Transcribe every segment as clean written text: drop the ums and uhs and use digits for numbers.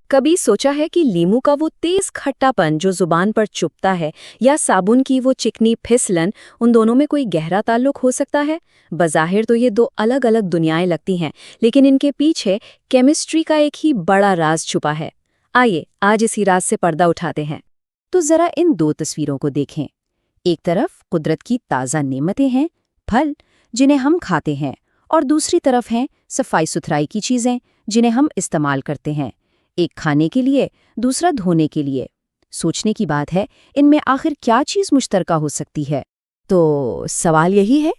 کبھی سوچا ہے کہ لیمو کا وہ تیز کھٹاپن جو زبان پر چپتا ہے یا صابن کی وہ چکنی پھسلن، ان دونوں میں کوئی گہرا تعلق ہو سکتا ہے؟ بظاہر تو یہ دو الگ الگ دنیائیں لگتی ہیں، لیکن ان کے پیچھے کیمسٹری کا ایک ہی بڑا راز چھپا ہے۔ آئیے آج اسی راز سے پردہ اٹھاتے ہیں۔ تو ذرا ان دو تصویروں کو دیکھیں۔ ایک طرف قدرت کی تازہ نعمتیں ہیں، پھل جنہیں ہم کھاتے ہیں، اور دوسری طرف ہیں صفائی ستھرائی کی چیزیں جنہیں ہم استعمال کرتے ہیں، ایک کھانے کے لیے، دوسرا دھونے کے لیے۔ سوچنے کی بات ہے، ان میں آخر کیا چیز مشترکہ ہو سکتی ہے؟ تو سوال یہی ہے،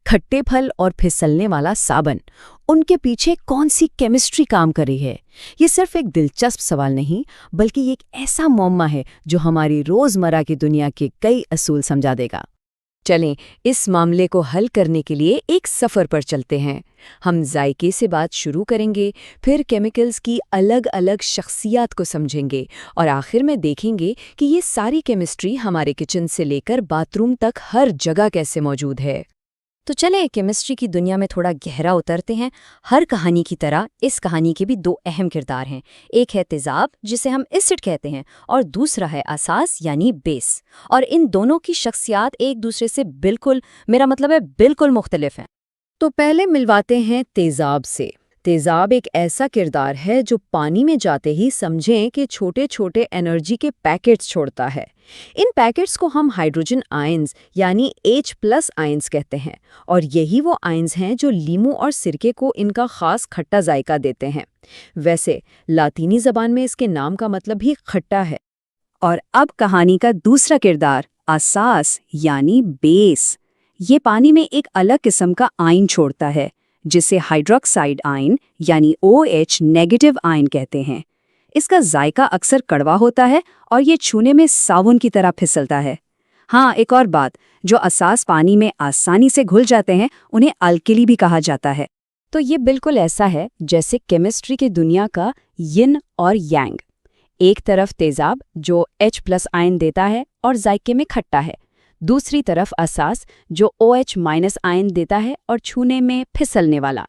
کھٹے پھل اور پھسلنے والا صابن، ان کے پیچھے کون سی کیمسٹری کام کر رہی ہے؟ یہ صرف ایک دلچسپ سوال نہیں، بلکہ یہ ایک ایسا معمہ ہے جو ہماری روزمرہ کی دنیا کے کئی اصول سمجھا دے گا۔ چلیں اس معاملے کو حل کرنے کے لیے ایک سفر پر چلتے ہیں۔ ہم ذائقے سے بات شروع کریں گے، پھر کیمیکلز کی الگ الگ شخصیات کو سمجھیں گے، اور آخر میں دیکھیں گے کہ یہ ساری کیمسٹری ہمارے کچن سے لے کر باتھ روم تک ہر جگہ کیسے موجود ہے۔ تو چلیں کیمسٹری کی دنیا میں تھوڑا گہرا اترتے ہیں۔ ہر کہانی کی طرح اس کہانی کے بھی دو اہم کردار ہیں، ایک ہے تیزاب جسے ہم ایسڈ کہتے ہیں، اور دوسرا ہے اساس یعنی بیس، اور ان دونوں کی شخصیات ایک دوسرے سے بالکل مختلف ہیں۔ تو پہلے ملواتے ہیں تیزاب سے۔ تیزاب ایک ایسا کردار ہے جو پانی میں جاتے ہی سمجھیں کہ چھوٹے چھوٹے انرجی کے پیکٹس چھوڑتا ہے۔ ان پیکٹس کو ہم ہائیڈروجن آئنز یعنی H+ آئنز کہتے ہیں، اور یہی وہ آئنز ہیں جو لیمو اور سرکے کو ان کا خاص کھٹا ذائقہ دیتے ہیں۔ ویسے لاطینی زبان میں اس کے نام کا مطلب ہی کھٹا ہے۔ اور اب کہانی کا دوسرا کردار، اساس یعنی بیس۔ یہ پانی میں ایک الگ قسم کا آئن چھوڑتا ہے جسے ہائیڈروکسائڈ آئن یعنی OH- آئن کہتے ہیں۔ اس کا ذائقہ اکثر کڑوا ہوتا ہے اور یہ چھونے میں صابن کی طرح پھسلتا ہے۔ ہاں، ایک اور بات، جو اساس پانی میں آسانی سے گھل جاتے ہیں انہیں الکلی بھی کہا جاتا ہے۔ تو یہ بالکل ایسا ہے جیسے کیمسٹری کی دنیا کا ین اور یانگ۔ ایک طرف تیزاب جو H+ آئن دیتا ہے اور ذائقے میں کھٹا ہے، دوسری طرف اساس جو OH- آئن دیتا ہے اور چھونے میں پھسلنے والا۔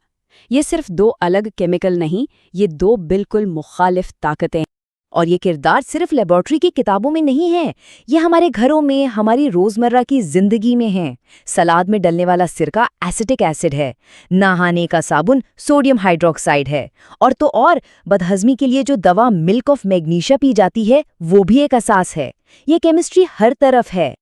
یہ صرف دو الگ کیمیکل نہیں، یہ دو بالکل مخالف طاقتیں ہیں۔ اور یہ کردار صرف لیبارٹری کی کتابوں میں نہیں ہے، یہ ہمارے گھروں میں، ہماری روزمرہ کی زندگی میں ہے۔ سلاد میں ڈلنے والا سرکہ ایسیٹک ایسڈ ہے، نہانے کا صابن سوڈیم ہائیڈروکسائڈ ہے، اور بدہضمی کے لیے جو دوا ملک آف میگنیشیا پی جاتی ہے وہ بھی ایک اساس ہے۔ یہ کیمسٹری ہر طرف ہے۔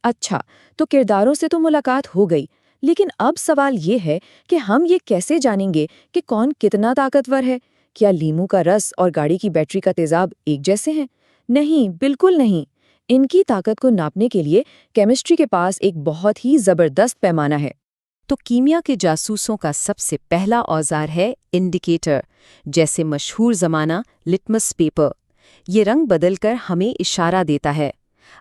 اچھا، تو کرداروں سے تو ملاقات ہو گئی، لیکن اب سوال یہ ہے کہ ہم یہ کیسے جانیں گے کہ کون کتنا طاقتور ہے؟ کیا لیمو کا رس اور گاڑی کی بیٹری کا تیزاب ایک جیسے ہیں؟ نہیں، بالکل نہیں۔ ان کی طاقت کو ناپنے کے لیے کیمسٹری کے پاس ایک بہت ہی زبردست پیمانہ ہے۔ تو کیمیا کے جاسوسوں کا سب سے پہلا اوزار ہے انڈیکیٹر، جیسے مشہور زمانہ لٹمس پیپر۔ یہ رنگ بدل کر ہمیں اشارہ دیتا ہے۔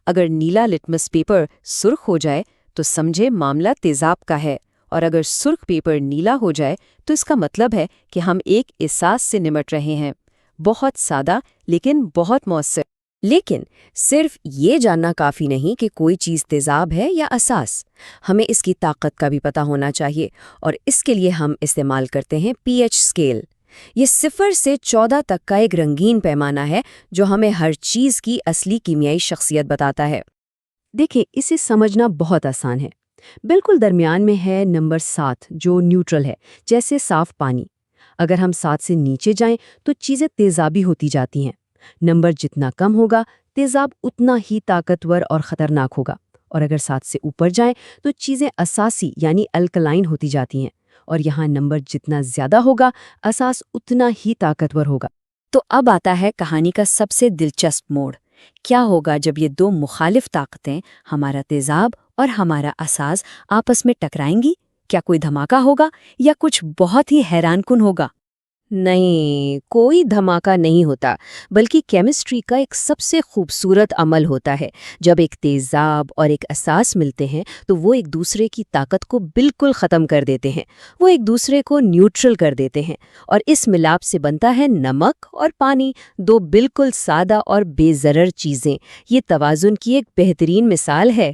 اگر نیلا لٹمس پیپر سرخ ہو جائے تو سمجھے معاملہ تیزاب کا ہے، اور اگر سرخ پیپر نیلا ہو جائے تو اس کا مطلب ہے کہ ہم ایک اساس سے نمٹ رہے ہیں۔ بہت سادہ لیکن بہت مؤثر۔ لیکن صرف یہ جاننا کافی نہیں کہ کوئی چیز تیزاب ہے یا اساس، ہمیں اس کی طاقت کا بھی پتہ ہونا چاہیے، اور اس کے لیے ہم استعمال کرتے ہیں pH اسکیل۔ یہ 0 سے 14 تک کا ایک رنگین پیمانہ ہے جو ہمیں ہر چیز کی اصلی کیمیائی شخصیت بتاتا ہے۔ دیکھیں، اسے سمجھنا بہت آسان ہے۔ بالکل درمیان میں ہے نمبر 7 جو نیوٹرل ہے، جیسے صاف پانی۔ اگر ہم 7 سے نیچے جائیں تو چیزیں تیزابی ہوتی جاتی ہیں۔ نمبر جتنا کم ہوگا، تیزاب اتنا ہی طاقتور اور خطرناک ہوگا، اور اگر 7 سے اوپر جائیں تو چیزیں اساسی یعنی الکلائن ہوتی جاتی ہیں، اور یہاں نمبر جتنا زیادہ ہوگا، اساس اتنا ہی طاقتور ہوگا۔ تو اب آتا ہے کہانی کا سب سے دلچسپ موڑ۔ کیا ہوگا جب یہ دو مخالف طاقتیں، ہمارا تیزاب اور ہمارا اساس، آپس میں ٹکرائیں گی؟ کیا کوئی دھماکہ ہوگا یا کچھ بہت ہی حیران کن ہوگا؟ نہیں، کوئی دھماکہ نہیں ہوتا، بلکہ کیمسٹری کا ایک سب سے خوبصورت عمل ہوتا ہے۔ جب ایک تیزاب اور ایک اساس ملتے ہیں تو وہ ایک دوسرے کی طاقت کو بالکل ختم کر دیتے ہیں، وہ ایک دوسرے کو نیوٹرل کر دیتے ہیں، اور اس ملاپ سے بنتا ہے نمک اور پانی، دو بالکل سادہ اور بے ضرر چیزیں۔ یہ توازن کی ایک بہترین مثال ہے۔